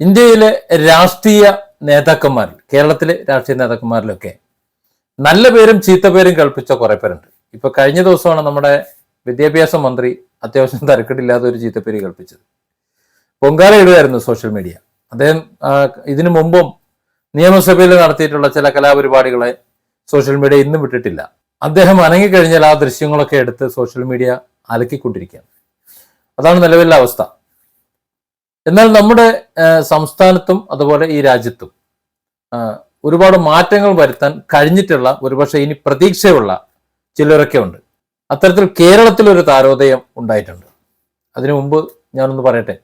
ഇന്ത്യയിലെ രാഷ്ട്രീയ നേതാക്കന്മാരിൽ, കേരളത്തിലെ രാഷ്ട്രീയ നേതാക്കന്മാരിലൊക്കെ നല്ല പേരും ചീത്ത പേരും കൽപ്പിച്ച കുറെ പേരുണ്ട്. ഇപ്പൊ കഴിഞ്ഞ ദിവസമാണ് നമ്മുടെ വിദ്യാഭ്യാസ മന്ത്രി അത്യാവശ്യം തരക്കെട്ടില്ലാതെ ഒരു ചീത്തപ്പേര് കൽപ്പിച്ചത്. പൊങ്കാല ഇടുകയായിരുന്നു സോഷ്യൽ മീഡിയ. അദ്ദേഹം ഇതിനു മുമ്പും നിയമസഭയിൽ നടത്തിയിട്ടുള്ള ചില കലാപരിപാടികളെ സോഷ്യൽ മീഡിയ ഇന്നും വിട്ടിട്ടില്ല. അദ്ദേഹം അനങ്ങിക്കഴിഞ്ഞാൽ ആ ദൃശ്യങ്ങളൊക്കെ എടുത്ത് സോഷ്യൽ മീഡിയ അലക്കിക്കൊണ്ടിരിക്കുകയാണ്. അതാണ് നിലവിലെ അവസ്ഥ. എന്നാൽ നമ്മുടെ സംസ്ഥാനത്തും അതുപോലെ ഈ രാജ്യത്തും ഒരുപാട് മാറ്റങ്ങൾ വരുത്താൻ കഴിഞ്ഞിട്ടുള്ള, ഒരുപക്ഷെ ഇനി പ്രതീക്ഷയുള്ള ചിലരൊക്കെ ഉണ്ട്. അത്തരത്തിൽ കേരളത്തിൽ ഒരു താരോദയം ഉണ്ടായിട്ടുണ്ട്. അതിനു മുമ്പ് ഞാനൊന്ന് പറയട്ടെ.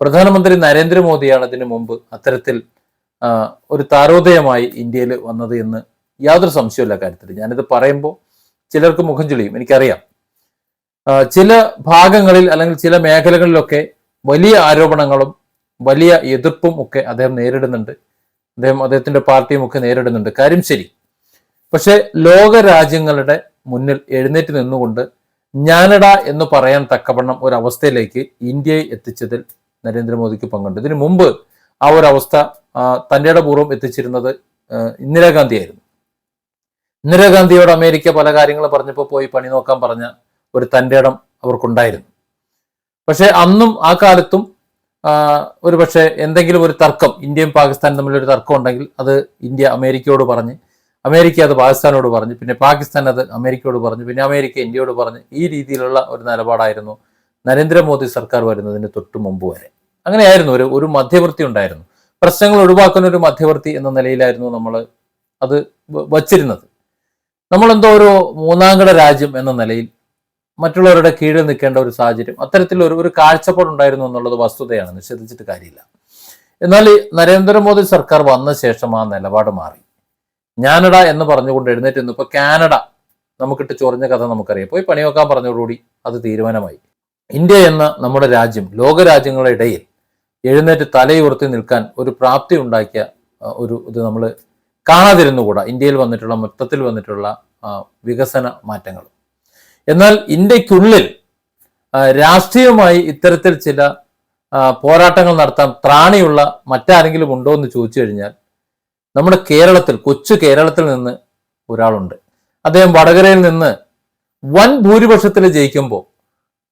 പ്രധാനമന്ത്രി നരേന്ദ്രമോദിയാണ് ഇതിനു മുമ്പ് അത്തരത്തിൽ ഒരു താരോദയമായി ഇന്ത്യയിൽ വന്നത് എന്ന് യാതൊരു സംശയമില്ല കാര്യത്തിൽ. ഞാനിത് പറയുമ്പോൾ ചിലർക്ക് മുഖം ചുളിയും, എനിക്കറിയാം. ചില ഭാഗങ്ങളിൽ അല്ലെങ്കിൽ ചില മേഖലകളിലൊക്കെ വലിയ ആരോപണങ്ങളും വലിയ എതിർപ്പും ഒക്കെ അദ്ദേഹം നേരിടുന്നുണ്ട്. അദ്ദേഹത്തിന്റെ പാർട്ടിയും ഒക്കെ നേരിടുന്നുണ്ട്. കാര്യം ശരി. പക്ഷെ ലോക രാജ്യങ്ങളുടെ മുന്നിൽ എഴുന്നേറ്റ് നിന്നുകൊണ്ട് ഞാനടാ എന്ന് പറയാൻ തക്കവണ്ണം ഒരവസ്ഥയിലേക്ക് ഇന്ത്യയെ എത്തിച്ചതിൽ നരേന്ദ്രമോദിക്ക് പങ്കുണ്ട്. ഇതിനു മുമ്പ് ആ ഒരു അവസ്ഥ തന്റെ പൂർവ്വം എത്തിച്ചിരുന്നത് ഇന്ദിരാഗാന്ധിയായിരുന്നു. ഇന്ദിരാഗാന്ധിയോട് അമേരിക്ക പല കാര്യങ്ങൾ പറഞ്ഞപ്പോൾ പോയി പണി നോക്കാൻ പറഞ്ഞ ഒരു തന്റെ ഇടം അവർക്കുണ്ടായിരുന്നു. പക്ഷെ അന്നും ആ കാലത്തും ഒരു പക്ഷേ എന്തെങ്കിലും ഒരു തർക്കം, ഇന്ത്യയും പാകിസ്ഥാനും തമ്മിലൊരു തർക്കം ഉണ്ടെങ്കിൽ അത് ഇന്ത്യ അമേരിക്കയോട് പറഞ്ഞ്, അമേരിക്ക അത് പാകിസ്ഥാനോട് പറഞ്ഞു, പിന്നെ പാകിസ്ഥാൻ അത് അമേരിക്കയോട് പറഞ്ഞു, പിന്നെ അമേരിക്ക ഇന്ത്യയോട് പറഞ്ഞ്, ഈ രീതിയിലുള്ള ഒരു നിലപാടായിരുന്നു നരേന്ദ്രമോദി സർക്കാർ വരുന്നതിന് തൊട്ട് മുമ്പ് വരെ. അങ്ങനെയായിരുന്നു. ഒരു മധ്യവർത്തി ഉണ്ടായിരുന്നു. പ്രശ്നങ്ങൾ ഒഴിവാക്കുന്ന ഒരു മധ്യവർത്തി എന്ന നിലയിലായിരുന്നു നമ്മൾ അത് വച്ചിരുന്നത്. നമ്മളെന്തോ ഒരു മൂന്നാംകിട രാജ്യം എന്ന നിലയിൽ മറ്റുള്ളവരുടെ കീഴിൽ നിൽക്കേണ്ട ഒരു സാഹചര്യം, അത്തരത്തിൽ ഒരു കാഴ്ചപ്പാടുണ്ടായിരുന്നു എന്നുള്ളത് വസ്തുതയാണ്, നിഷേധിച്ചിട്ട് കാര്യമില്ല. എന്നാൽ നരേന്ദ്രമോദി സർക്കാർ വന്ന ശേഷം ആ നിലപാട് മാറി. ഞാനട എന്ന് പറഞ്ഞുകൊണ്ട് എഴുന്നേറ്റ് നിന്നു. ഇപ്പൊ കാനഡ നമുക്കിട്ട് ചൊറിഞ്ഞ കഥ നമുക്കറിയാം. പോയി പണി നോക്കാൻ പറഞ്ഞതോടുകൂടി അത് തീരുമാനമായി. ഇന്ത്യ എന്ന നമ്മുടെ രാജ്യം ലോകരാജ്യങ്ങളുടെ ഇടയിൽ എഴുന്നേറ്റ് തലയുയർത്തി നിൽക്കാൻ ഒരു പ്രാപ്തി ഉണ്ടാക്കിയ ഇത് നമ്മൾ കാണാതിരുന്നുകൂടാ. ഇന്ത്യയിൽ വന്നിട്ടുള്ള മൊത്തത്തിൽ വന്നിട്ടുള്ള വികസന മാറ്റങ്ങൾ. എന്നാൽ ഇന്ത്യക്കുള്ളിൽ രാഷ്ട്രീയമായി ഇത്തരത്തിൽ ചില പോരാട്ടങ്ങൾ നടത്താൻ ത്രാണിയുള്ള മറ്റാരെങ്കിലും ഉണ്ടോ എന്ന് ചോദിച്ചു കഴിഞ്ഞാൽ നമ്മുടെ കേരളത്തിൽ, കൊച്ചു കേരളത്തിൽ നിന്ന് ഒരാളുണ്ട്. അദ്ദേഹം വടകരയിൽ നിന്ന് വൻ ഭൂരിപക്ഷത്തിൽ ജയിക്കുമ്പോൾ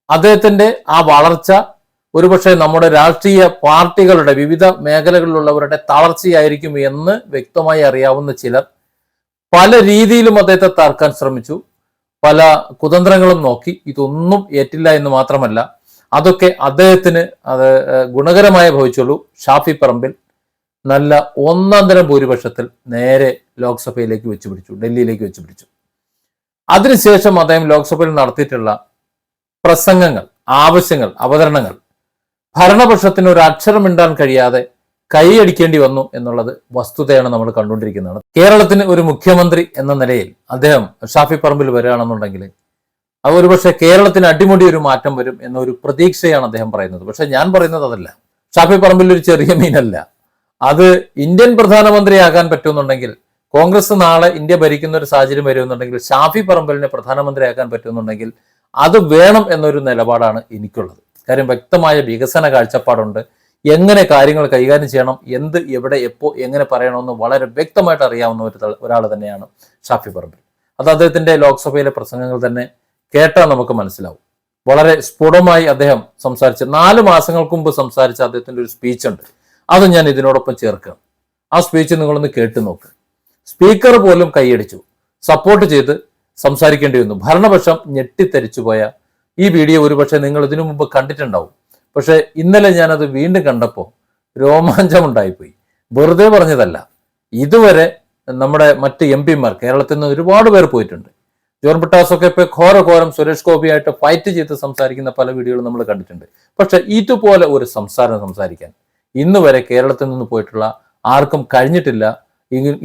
അദ്ദേഹത്തിന്റെ ആ വളർച്ച ഒരുപക്ഷെ നമ്മുടെ രാഷ്ട്രീയ പാർട്ടികളുടെ വിവിധ മേഖലകളിലുള്ളവരുടെ തളർച്ചയായിരിക്കും എന്ന് വ്യക്തമായി അറിയാവുന്ന ചിലർ പല രീതിയിലും അദ്ദേഹത്തെ തകർക്കാൻ ശ്രമിച്ചു. പല കുതന്ത്രങ്ങളും നോക്കി. ഇതൊന്നും ഏറ്റില്ല എന്ന് മാത്രമല്ല, അതൊക്കെ അദ്ദേഹത്തിന് അത് ഗുണകരമായി ഭവിച്ചുള്ളൂ. ഷാഫി പറമ്പിൽ നല്ല ഒന്നാം തരം ഭൂരിപക്ഷത്തിൽ നേരെ ലോക്സഭയിലേക്ക് വെച്ചുപിടിച്ചു, ഡൽഹിയിലേക്ക് വെച്ചുപിടിച്ചു. അതിനുശേഷം അദ്ദേഹം ലോക്സഭയിൽ നടത്തിയിട്ടുള്ള പ്രസംഗങ്ങൾ, ആവശ്യങ്ങൾ, അവതരണങ്ങൾ ഭരണപക്ഷത്തിന് ഒരു അക്ഷരം മിണ്ടാൻ കഴിയാതെ കൈയടിക്കേണ്ടി വന്നു എന്നുള്ളത് വസ്തുതയാണ് നമ്മൾ കണ്ടുകൊണ്ടിരിക്കുന്നതാണ്. കേരളത്തിന് ഒരു മുഖ്യമന്ത്രി എന്ന നിലയിൽ അദ്ദേഹം ഷാഫി പറമ്പിൽ വരികയാണെന്നുണ്ടെങ്കിൽ അത് ഒരുപക്ഷെ കേരളത്തിന് അടിമുടി ഒരു മാറ്റം വരും എന്നൊരു പ്രതീക്ഷയാണ് അദ്ദേഹം പറയുന്നത്. പക്ഷെ ഞാൻ പറയുന്നത് അതല്ല. ഷാഫി പറമ്പിൽ ഒരു ചെറിയ മീനല്ല. അത് ഇന്ത്യൻ പ്രധാനമന്ത്രിയാകാൻ പറ്റുമെന്നുണ്ടെങ്കിൽ, കോൺഗ്രസ് നാളെ ഇന്ത്യ ഭരിക്കുന്ന ഒരു സാഹചര്യം വരുമെന്നുണ്ടെങ്കിൽ, ഷാഫി പറമ്പിലിനെ പ്രധാനമന്ത്രിയാക്കാൻ പറ്റുമെന്നുണ്ടെങ്കിൽ അത് വേണം എന്നൊരു നിലപാടാണ് എനിക്കുള്ളത്. കാര്യം വ്യക്തമായ വികസന കാഴ്ചപ്പാടുണ്ട്. എങ്ങനെ കാര്യങ്ങൾ കൈകാര്യം ചെയ്യണം, എന്ത്, എവിടെ, എപ്പോ, എങ്ങനെ പറയണമെന്ന് വളരെ വ്യക്തമായിട്ട് അറിയാവുന്ന ഒരാൾ തന്നെയാണ് ഷാഫി പറമ്പിൽ. അത് അദ്ദേഹത്തിന്റെ ലോക്സഭയിലെ പ്രസംഗങ്ങൾ തന്നെ കേട്ടാൽ നമുക്ക് മനസ്സിലാവും. വളരെ സ്ഫുടമായി അദ്ദേഹം സംസാരിച്ച 4 മാസങ്ങൾക്ക് മുമ്പ് സംസാരിച്ച അദ്ദേഹത്തിന്റെ ഒരു സ്പീച്ച് ഉണ്ട്. അത് ഞാൻ ഇതിനോടൊപ്പം ചേർക്കാം. ആ സ്പീച്ച് നിങ്ങളൊന്ന് കേട്ടു നോക്ക്. സ്പീക്കർ പോലും കൈയടിച്ചു, സപ്പോർട്ട് ചെയ്ത് സംസാരിക്കേണ്ടി വന്നു. ഭരണപക്ഷം ഞെട്ടിത്തരിച്ചു പോയ ഈ വീഡിയോ ഒരുപക്ഷെ നിങ്ങൾ ഇതിനു മുമ്പ് കണ്ടിട്ടുണ്ടാവും. പക്ഷെ ഇന്നലെ ഞാനത് വീണ്ടും കണ്ടപ്പോൾ രോമാഞ്ചമുണ്ടായിപ്പോയി. വെറുതെ പറഞ്ഞതല്ല. ഇതുവരെ നമ്മുടെ മറ്റ് MP-മാർ കേരളത്തിൽ നിന്ന് ഒരുപാട് പേർ പോയിട്ടുണ്ട്. ജോൺ ബ്രിട്ടാസൊക്കെ ഇപ്പൊ ഘോരഘോരം സുരേഷ് ഗോപിയായിട്ട് ഫൈറ്റ് ചെയ്ത് സംസാരിക്കുന്ന പല വീഡിയോകളും നമ്മൾ കണ്ടിട്ടുണ്ട്. പക്ഷെ ഇതുപോലെ ഒരു സംസാരിക്കാൻ ഇന്ന് വരെ കേരളത്തിൽ നിന്ന് പോയിട്ടുള്ള ആർക്കും കഴിഞ്ഞിട്ടില്ല.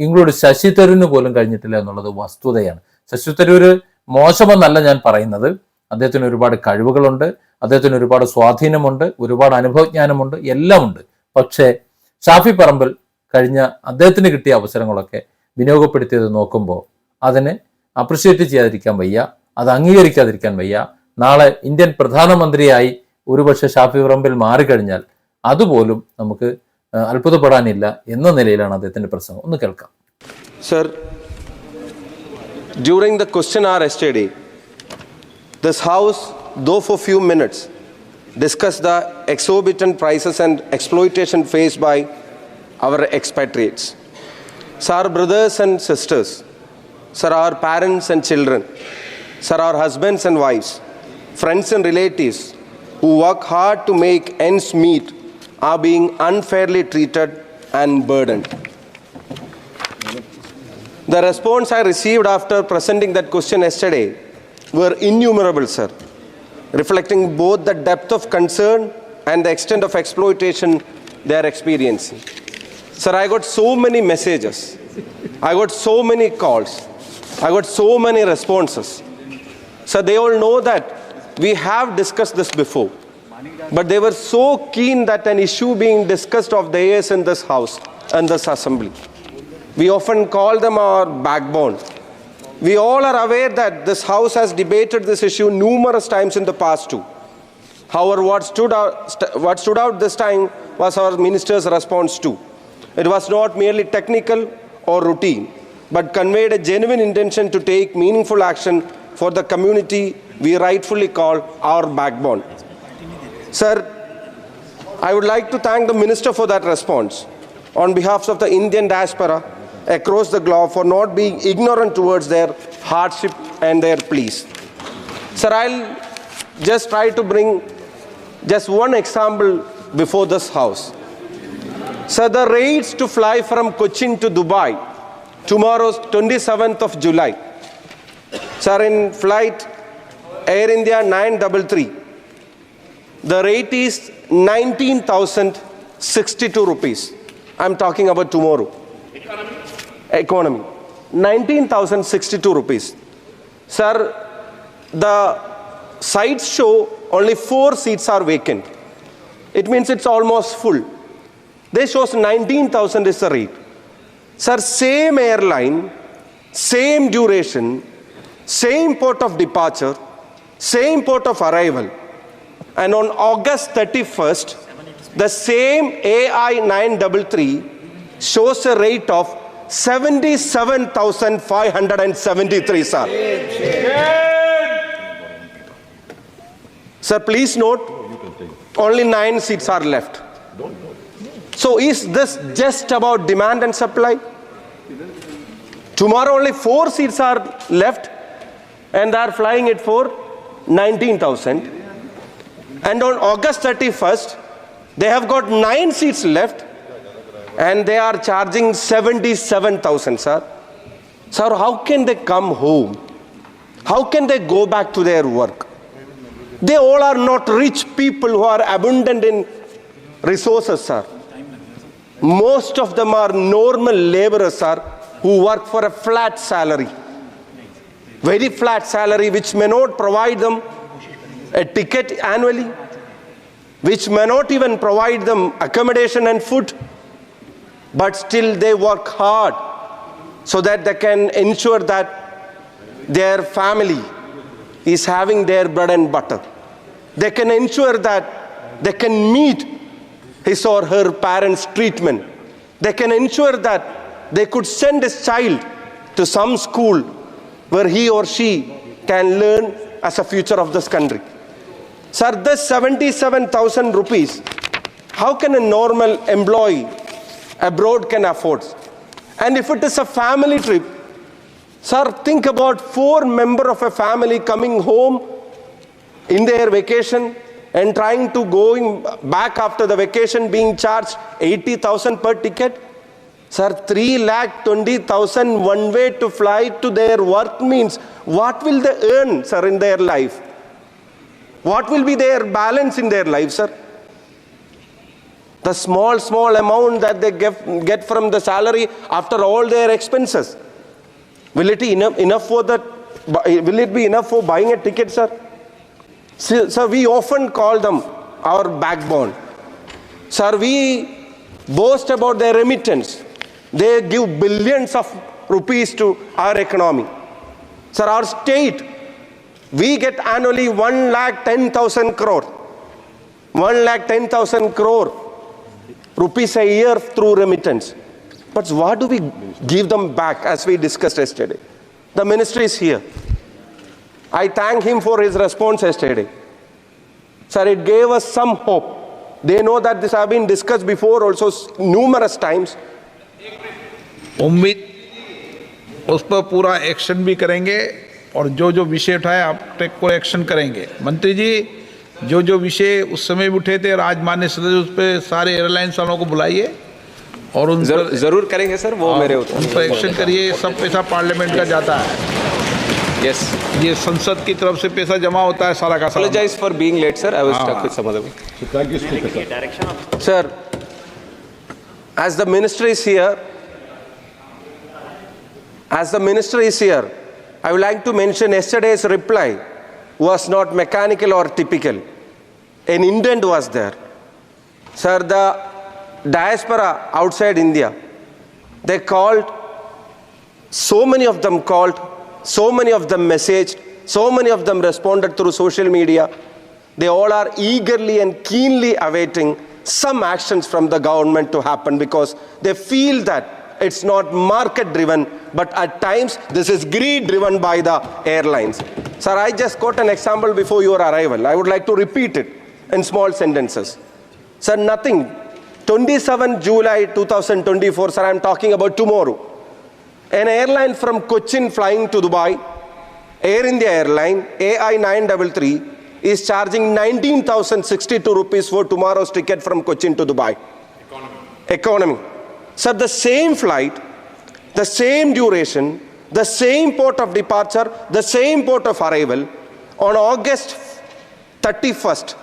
ഇൻക്ലൂഡ് ശശി തരൂരിന് പോലും കഴിഞ്ഞിട്ടില്ല എന്നുള്ളത് വസ്തുതയാണ്. ശശി തരൂര് മോശമെന്നല്ല ഞാൻ പറയുന്നത്. അദ്ദേഹത്തിന് ഒരുപാട് കഴിവുകളുണ്ട്, അദ്ദേഹത്തിന് ഒരുപാട് സ്വാധീനമുണ്ട്, ഒരുപാട് അനുഭവജ്ഞാനമുണ്ട്, എല്ലാം ഉണ്ട്. പക്ഷേ ഷാഫി പറമ്പിൽ കഴിഞ്ഞ അദ്ദേഹത്തിന് കിട്ടിയ അവസരങ്ങളൊക്കെ വിനിയോഗപ്പെടുത്തിയത് നോക്കുമ്പോൾ അതിനെ അപ്രിഷ്യേറ്റ് ചെയ്യാതിരിക്കാൻ വയ്യ, അത് അംഗീകരിക്കാതിരിക്കാൻ വയ്യ. നാളെ ഇന്ത്യൻ പ്രധാനമന്ത്രിയായി ഒരുപക്ഷെ ഷാഫി പറമ്പിൽ മാറിക്കഴിഞ്ഞാൽ അതുപോലും നമുക്ക് അത്ഭുതപ്പെടാനില്ല എന്ന നിലയിലാണ് അദ്ദേഹത്തിന്റെ പ്രസംഗം. ഒന്ന് കേൾക്കാം. Sir, during the question hour yesterday, this House, though for few minutes, discussed the exorbitant prices and exploitation faced by our expatriates. Sir, our brothers and sisters, sir, our parents and children, sir, our husbands and wives, friends and relatives who work hard to make ends meet are being unfairly treated and burdened. The response I received after presenting that question yesterday were innumerable, sir, reflecting both the depth of concern and the extent of exploitation they are experiencing. Sir, I got so many messages, I got so many calls, I got so many responses. Sir, they all know that we have discussed this before, but they were so keen that an issue being discussed of theirs in this House and this Assembly. We often call them our backbone. We all are aware that this House has debated this issue numerous times in the past too. However, what stood out this time was our minister's response too. It was not merely technical or routine, but conveyed a genuine intention to take meaningful action for the community we rightfully call our backbone. Sir, I would like to thank the minister for that response on behalf of the Indian diaspora across the globe for not being ignorant towards their hardship and their pleas. Sir, I'll just try to bring just one example before this House. Sir, the rates to fly from Cochin to Dubai tomorrow, 27th of July. Sir, in flight Air India 933, the rate is 19,062 rupees. I'm talking about tomorrow. Economy, 19,062 rupees. Sir, the sites show only 4 seats are vacant. It means it's almost full. This shows 19,000 is the rate. Sir, same airline, same duration, same port of departure, same port of arrival. And on August 31st, the same AI 933 shows a rate of 77,573, sir. Sir, please note, only 9 seats are left. So is this just about demand and supply? Tomorrow only 4 seats are left and they are flying it for 19,000. And on August 31st, they have got 9 seats left and they are charging 77,000, sir. Sir, how can they come home? How can they go back to their work? They all are not rich people who are abundant in resources, sir. Most of them are normal laborers, sir, who work for a flat salary. Very flat salary, which may not provide them a ticket annually, which may not even provide them accommodation and food. But still they work hard so that they can ensure that their family is having their bread and butter. They can ensure that they can meet his or her parents' treatment. They can ensure that they could send his child to some school where he or she can learn as a future of this country. Sir, this 77,000 rupees, how can a normal employee abroad can afford? And if it is a family trip, sir, think about 4 members of a family coming home in their vacation and trying to going back after the vacation being charged 80,000 per ticket. Sir, 3,20,000 one way to fly to their work means what will they earn, sir, in their life? What will be their balance in their life, sir? The small amount that they get from the salary after all their expenses, will it be enough for that? Will it be enough for buying a ticket, sir? Sir, we often call them our backbone. Sir, we boast about their remittance. They give billions of rupees to our economy. Sir, our state, we get annually 1,10,000 crore. 1,10,000 crore rupees a year through remittance. But what do we give them back, as we discussed yesterday? The ministry is here. I thank him for his response yesterday. Sir, it gave us some hope. They know that this has been discussed before also numerous times. उम्मीद उस पर पूरा action भी करेंगे और जो जो विषय उठाए आप टेक को एक्शन करेंगे। मंत्री जी, जो जो विषय उस समय उठे थे आज माननीय सदस्य उस पर सारे एयरलाइंस वालों को बुलाइए और उन पर जरूर करेंगे सर, वो मेरे उन पर एक्शन करिए। सब पैसा पार्लियामेंट का जाता है। यस, ये संसद की तरफ से पैसा जमा होता है सारा का सारा। apologize for being late sir, I was stuck with some other work. Sir, as the minister is here, I would like to mention yesterday's reply was not mechanical or typical. An intent was there. Sir, the diaspora outside India, they called, so many of them called, so many of them messaged, so many of them responded through social media. They all are eagerly and keenly awaiting some actions from the government to happen because they feel that it's not market driven, but at times this is greed driven by the airlines. Sir, I just got an example before your arrival. I would like to repeat it in small sentences. Sir, nothing. 27 July 2024, sir, I'm talking about tomorrow. An airline from Cochin flying to Dubai, Air India airline, AI933, is charging 19,062 rupees for tomorrow's ticket from Cochin to Dubai. Economy. Sir, the same flight, the same duration, the same port of departure, the same port of arrival, on August 31st,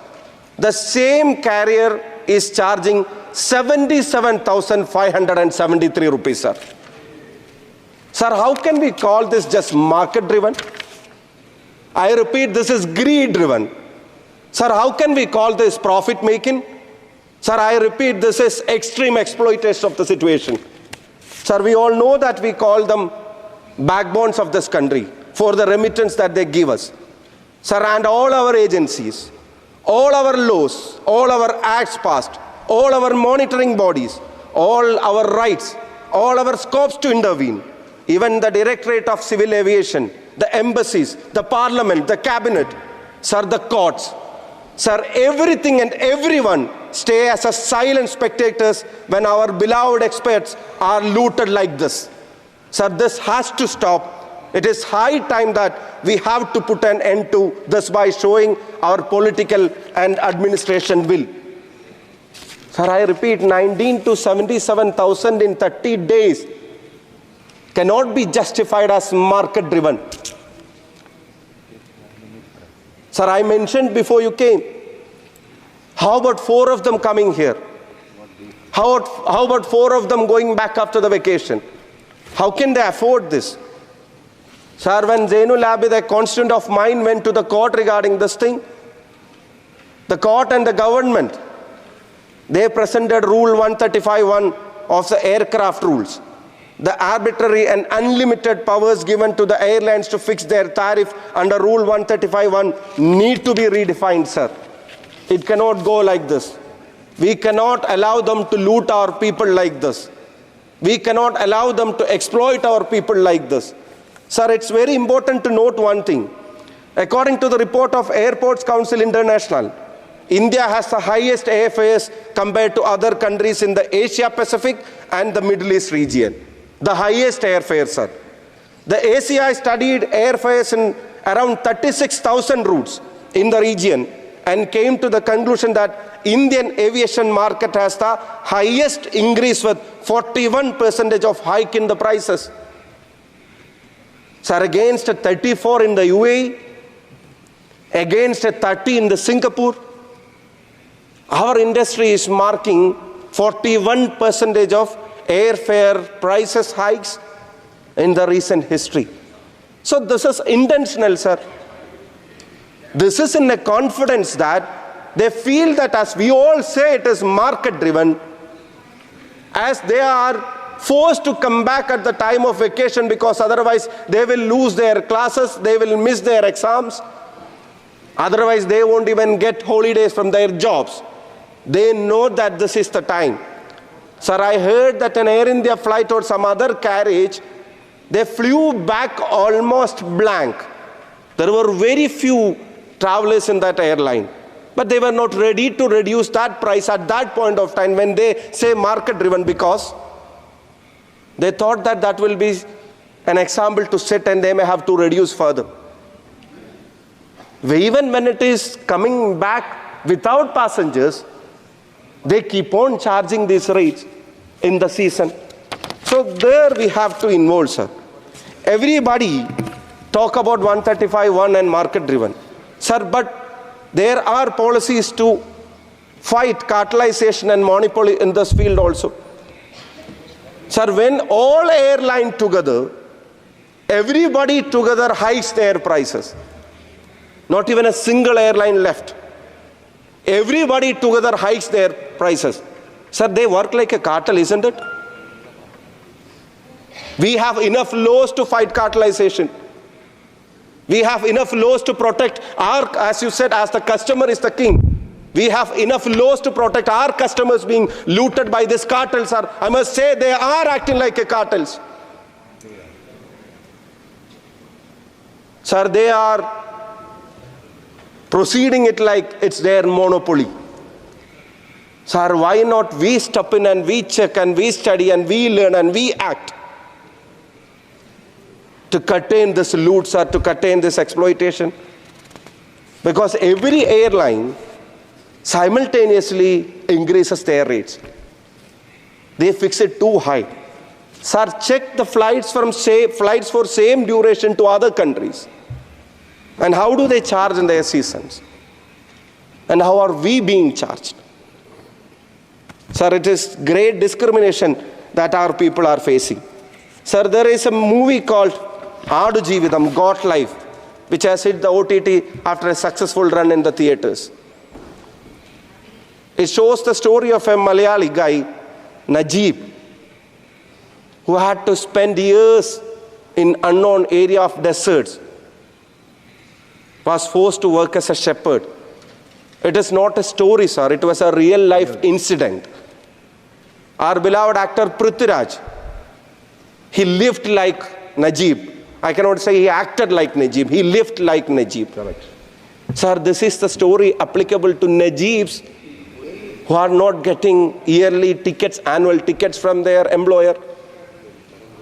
the same carrier is charging 77,573 rupees, sir. Sir, how can we call this just market driven? I repeat, this is greed driven. Sir, how can we call this profit making? Sir, I repeat, this is extreme exploitation of the situation. Sir, we all know that we call them backbones of this country for the remittance that they give us. Sir, and all our agencies, all our laws, all our acts passed, all our monitoring bodies, all our rights, all our scopes to intervene, even the Directorate of Civil Aviation, the embassies, the parliament, the cabinet, sir, the courts, sir, everything and everyone stay as a silent spectators when our beloved experts are looted like this. Sir, this has to stop. It is high time that we have to put an end to this by showing our political and administration will. Sir, I repeat, 19 to 77,000 in 30 days cannot be justified as market driven. Sir, I mentioned before you came, how about 4 of them coming here? How about 4 of them going back after the vacation? How can they afford this? Sir, when Zainul Abid, a constituent of mine, went to the court regarding this thing, the court and the government, they presented Rule 135(1) of the aircraft rules. The arbitrary and unlimited powers given to the airlines to fix their tariff under Rule 135(1) need to be redefined, sir. It cannot go like this. We cannot allow them to loot our people like this. We cannot allow them to exploit our people like this. Sir, it's very important to note one thing. According to the report of Airports Council International, India has the highest airfares compared to other countries in the Asia Pacific and the Middle East region. The highest airfares, sir. The ACI studied airfares in around 36,000 routes in the region and came to the conclusion that Indian aviation market has the highest increase with 41% of hike in the prices. Sir, against a 34 in the UAE, against a 30 in the Singapore, our industry is marking 41% of airfare prices hikes in the recent history. So this is intentional, sir. This is in a confidence that they feel that, as we all say, it is market driven, as they are forced to come back at the time of vacation because otherwise they will lose their classes, they will miss their exams, otherwise they won't even get holidays from their jobs. They know that this is the time. Sir, I heard that an Air India flight or some other carriage, they flew back almost blank. There were very few travelers in that airline. But they were not ready to reduce that price at that point of time when they say market driven, because they thought that that will be an example to set and they may have to reduce further. Even when it is coming back without passengers, they keep on charging these rates in the season. So there we have to involve, sir. Everybody talk about 135(1) and market driven. Sir, but there are policies to fight cartelization and monopoly in this field also. Sir, when all airlines together, everybody together hikes their prices. Not even a single airline left. Everybody together hikes their prices. Sir, they work like a cartel, isn't it? We have enough laws to fight cartelization. We have enough laws to protect our, as you said, as the customer is the king. We have enough laws to protect our customers being looted by these cartels. Sir, I must say they are acting like a cartels. Sir, they are proceeding it like it's their monopoly. Sir, why not we step in and we check and we study and we learn and we act to contain this loot, sir, to contain this exploitation? Because every airline simultaneously increases their rates. They fix it too high. Sir, check the flights for same duration to other countries. And how do they charge in their seasons? And how are we being charged? Sir, it is great discrimination that our people are facing. Sir, there is a movie called Aadu Jeevitham, Got Life, which has hit the OTT after a successful run in the theatres. It shows the story of a Malayali guy, Najib, who had to spend years in unknown area of deserts, was forced to work as a shepherd. It is not a story, sir. It was a real life incident. Our beloved actor Prithviraj, he lived like Najib. I cannot say he acted like Najib. He lived like Najib. Correct. Sir, this is the story applicable to Najibs who are not getting yearly tickets, annual tickets from their employer,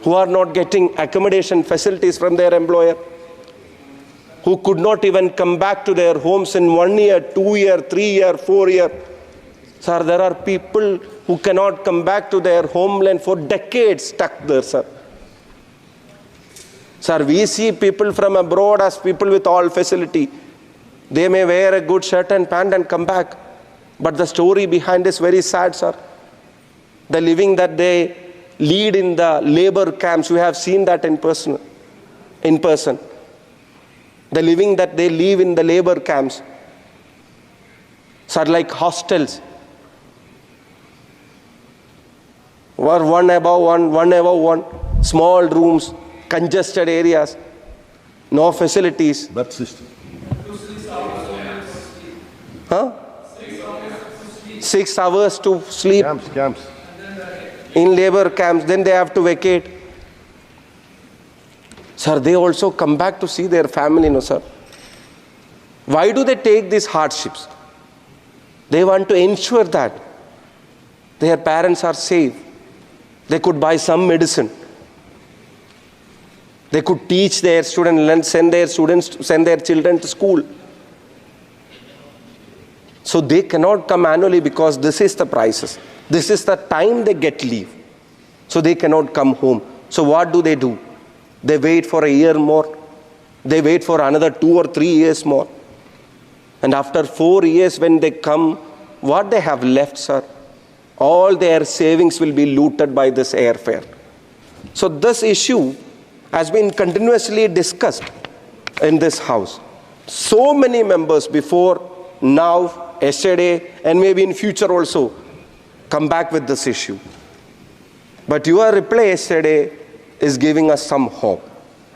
who are not getting accommodation facilities from their employer, who could not even come back to their homes in 1 year, 2 year, 3 year, 4 year. Sir, there are people who cannot come back to their homeland for decades stuck there, sir. Sir, we see people from abroad as people with all facility. They may wear a good shirt and pant and come back. But the story behind is very sad, sir. The living that they lead in the labor camps, we have seen that in person. The living that they live in the labor camps, sir, like hostels. One above one, small rooms, congested areas, no facilities. That system. Huh? 6 hours to sleep. Camps. In labor camps, then they have to vacate. Sir, they also come back to see their family, no, sir. Why do they take these hardships? They want to ensure that their parents are safe. They could buy some medicine. They could teach their students, send their children to school. So they cannot come annually because this is the prices. This is the time they get leave. So they cannot come home. So what do? They wait for a year more. They wait for another 2 or 3 years more. And after 4 years when they come, what they have left, sir? All their savings will be looted by this airfare. So this issue has been continuously discussed in this house. So many members before, now, yesterday, and maybe in future also, come back with this issue. But your reply yesterday is giving us some hope.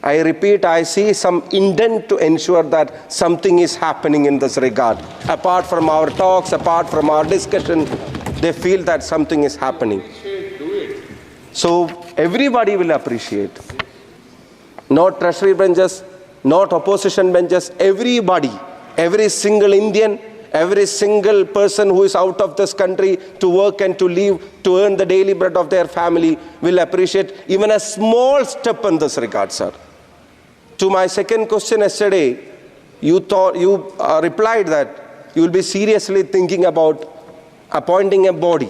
I repeat, I see some intent to ensure that something is happening in this regard. Apart from our talks, apart from our discussion, they feel that something is happening. So everybody will appreciate. Not treasury benches, not opposition benches, everybody, every single Indian, every single person who is out of this country to work and to live, to earn the daily bread of their family will appreciate even a small step in this regard, sir. To my second question yesterday, you replied that you will be seriously thinking about appointing a body,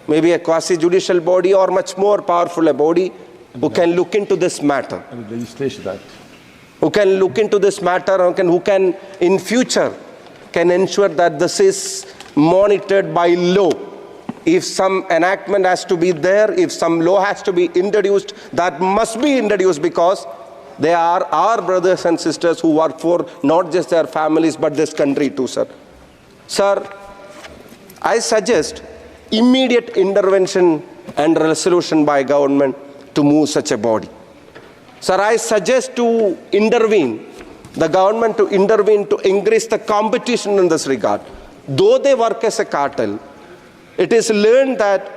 maybe a quasi-judicial body or much more powerful a body who can look into this matter. Who can look into this matter, who can in future can ensure that this is monitored by law. If some enactment has to be there, if some law has to be introduced, that must be introduced, because they are our brothers and sisters who work for not just their families but this country too, sir. Sir, I suggest immediate intervention and resolution by government to move such a body. Sir, I suggest to intervene, the government to intervene to increase the competition in this regard. Though they work as a cartel, it is learned that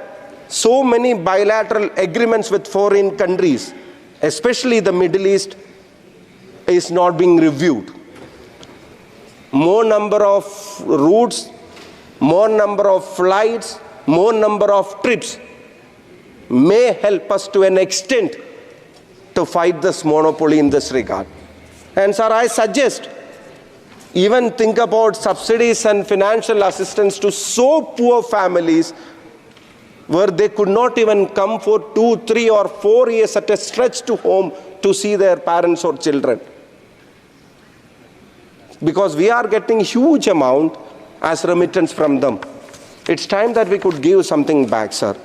so many bilateral agreements with foreign countries, especially the Middle East, is not being reviewed. More number of routes, more number of flights, more number of trips may help us to an extent to fight this monopoly in this regard. And sir, I suggest even think about subsidies and financial assistance to so poor families where they could not even come for 2, 3 or 4 years at a stretch to home to see their parents or children. Because we are getting huge amount as remittance from them. It's time that we could give something back, sir.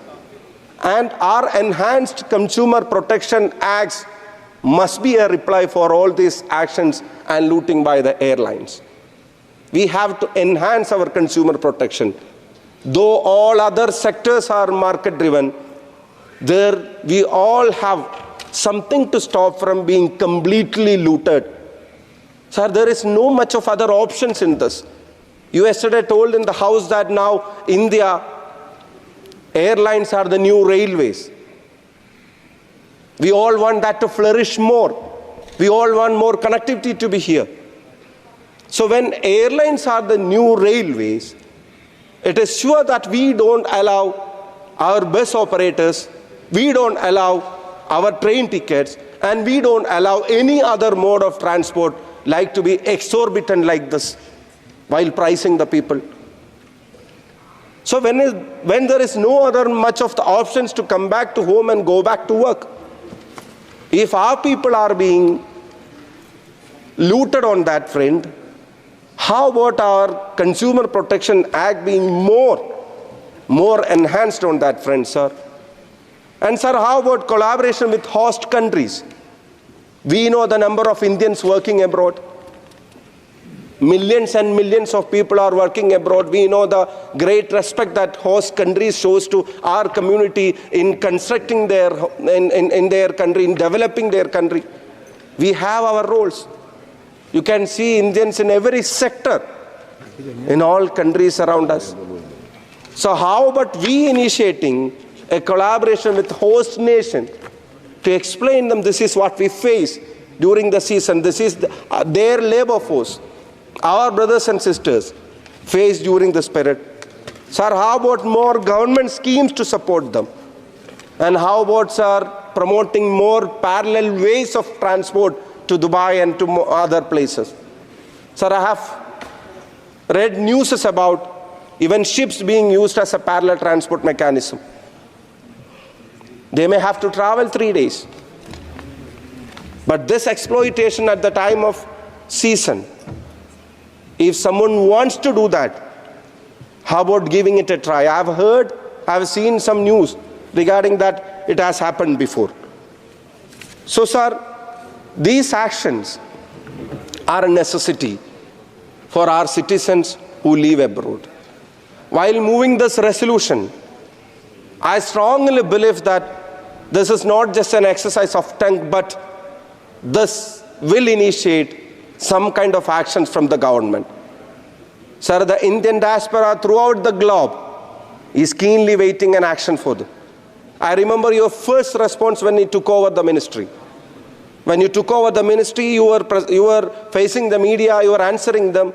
And our enhanced consumer protection acts must be a reply for all these actions and looting by the airlines. We have to enhance our consumer protection. Though all other sectors are market driven, we all have something to stop from being completely looted. Sir, there is no much of other options in this. You yesterday told in the House that now India, airlines are the new railways. We all want that to flourish more. We all want more connectivity to be here. So when airlines are the new railways, it is sure that we don't allow our bus operators, we don't allow our train tickets, and we don't allow any other mode of transport like to be exorbitant like this while pricing the people. So when there is no other much of the options to come back to home and go back to work, if our people are being looted on that front, how about our Consumer Protection Act being more enhanced on that front, sir? And sir, how about collaboration with host countries? We know the number of Indians working abroad. Millions and millions of people are working abroad. We know the great respect that host countries shows to our community in constructing in their country, in developing their country. We have our roles. You can see Indians in every sector in all countries around us. So how about we initiating a collaboration with host nation to explain them this is what we face during the season, this is their labor force, our brothers and sisters face during this period. Sir, how about more government schemes to support them? And how about, sir, promoting more parallel ways of transport to Dubai and to other places? Sir, I have read news about even ships being used as a parallel transport mechanism. They may have to travel 3 days. But this exploitation at the time of season, if someone wants to do that, how about giving it a try? I've seen some news regarding that it has happened before. So, sir, these actions are a necessity for our citizens who live abroad. While moving this resolution, I strongly believe that this is not just an exercise of tongue, but this will initiate some kind of actions from the government. Sir, the Indian diaspora throughout the globe is keenly waiting an action for them. I remember your first response when you took over the ministry. When you took over the ministry, you were facing the media, you were answering them.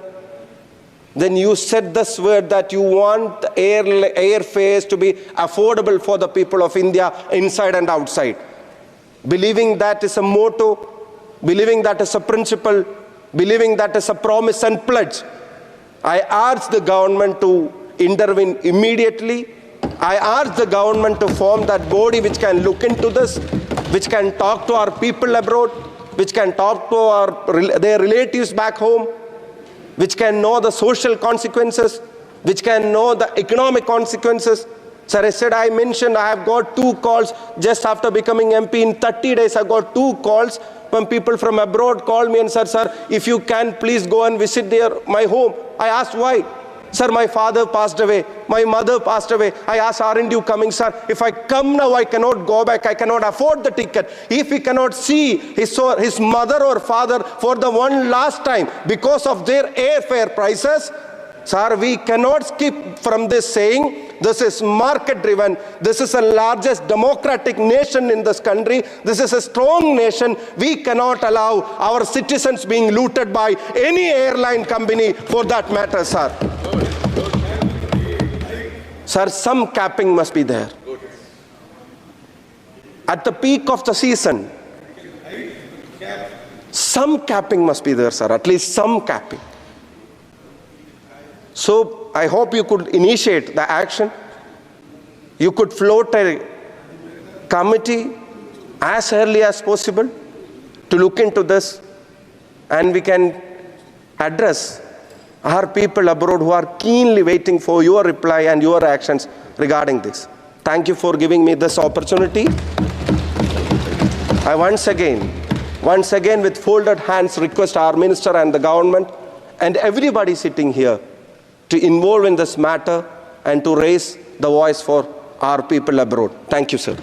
Then you said this word that you want airfares to be affordable for the people of India inside and outside. Believing that is a motto, believing that is a principle, believing that is a promise and pledge, I urge the government to intervene immediately. I urge the government to form that body which can look into this, which can talk to our people abroad, which can talk to their relatives back home, which can know the social consequences, which can know the economic consequences. Sir, I mentioned I have got 2 calls just after becoming MP. In 30 days, I got 2 calls when people from abroad called me and said, sir, if you can, please go and visit my home. I asked why. Sir, my father passed away. My mother passed away. I asked, aren't you coming, sir? If I come now, I cannot go back. I cannot afford the ticket. If he cannot see his mother or father for the one last time because of their airfare prices, sir, we cannot skip from this saying, this is market driven. This is the largest democratic nation in this country. This is a strong nation. We cannot allow our citizens being looted by any airline company for that matter, sir. Sir, some capping must be there. At the peak of the season, some capping must be there, sir. At least some capping. So I hope you could initiate the action. You could float a committee as early as possible to look into this, and we can address our people abroad who are keenly waiting for your reply and your actions regarding this. Thank you for giving me this opportunity. I once again with folded hands request our minister and the government and everybody sitting here to involve in this matter and to raise the voice for our people abroad. Thank you, sir.